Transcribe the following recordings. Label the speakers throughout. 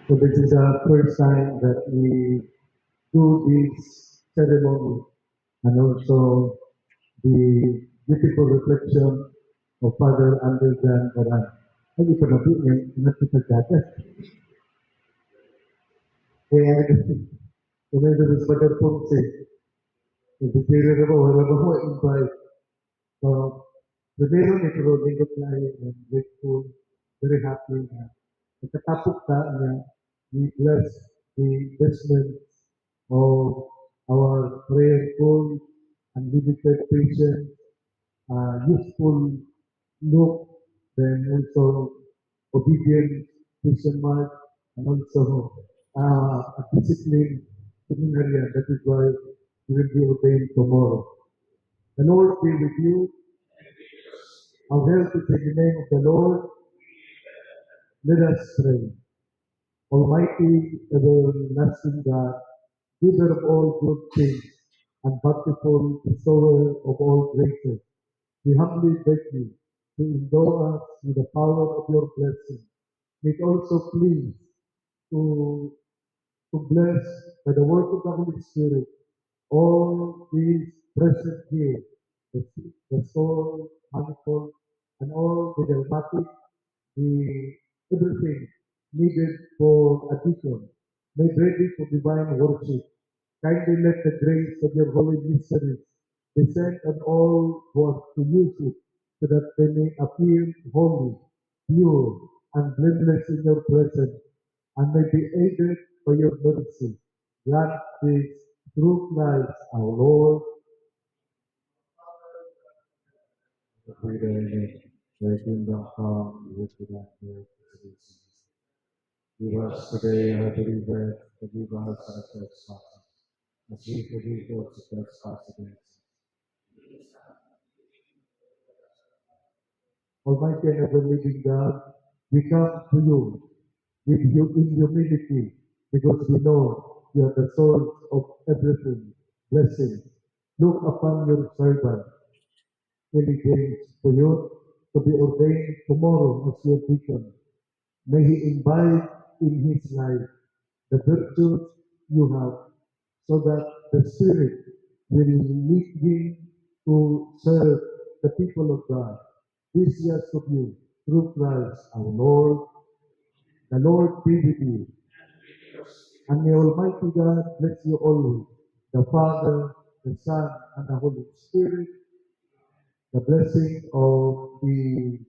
Speaker 1: So this is the first time that we do this ceremony and also the beautiful reflection of Father Anderson Oran. Ay, ito na po yan, nakitagdata. Kaya, ito sa Father Ponce, nagpipili na po, wala ba po invite. So, primero ni Pero Lingkot na I'm grateful, very happy na nagkatapok ka niya, we bless the Vestments of our prayerful, unlimited patience, useful look, then also obedient Christian mark, and also a disciplined seminarian. That is why you will be ordained tomorrow. The Lord be with you. Our help is in the name of the Lord. Let us pray. Almighty, everlasting God, giver of all good things, and bountiful bestower of all graces, we humbly beg you to endow us with the power of your blessing. Make also please to bless by the work of the Holy Spirit all these present here, the soul, manifold, and all the dogmatic, the everything needed for addition, made ready for divine worship. Kindly let the grace of your holy mysteries descend on all who are to use it, so that they may appear holy, pure, and blameless in your presence, and may be aided by your mercy. Grant this through Christ our Lord. Thy kingdom come, your kingdom come. Give us today our daily bread, forgive us our trespasses, as we forgive those who trespass against us. Almighty and ever-living God, we come to you with you in humility, because we know you are the source of everything, blessing. Look upon your servant, Kelly James, for you to be ordained tomorrow as your deacon. May he invite in his life the virtues you have, so that the Spirit will lead him to serve the people of God. This he asks of you through Christ our Lord. The Lord be with you. And may Almighty God bless you always, the Father, the Son, and the Holy Spirit. The blessing of the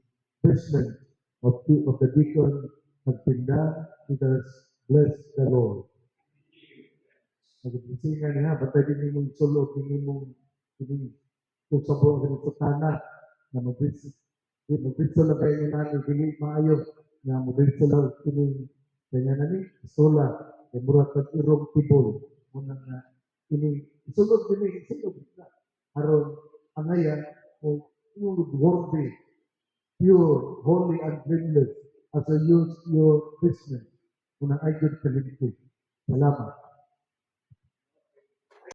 Speaker 1: Vestments of the deacon has been done. Let us bless the Lord. Nagbisingan niya, ba't din mong sulod, hindi mong kung sabong ganito sana, na mabitso lang kayo nga namin, hindi maayo, na mabitso lang kining kanya na ni, isola, kay murag irong tibol, muna na, kining, isulod din, isulod na, aron, angayan, o worthy, pure, holy, and blameless, as I use your Christmas, unang ay good kalimti. Salamat.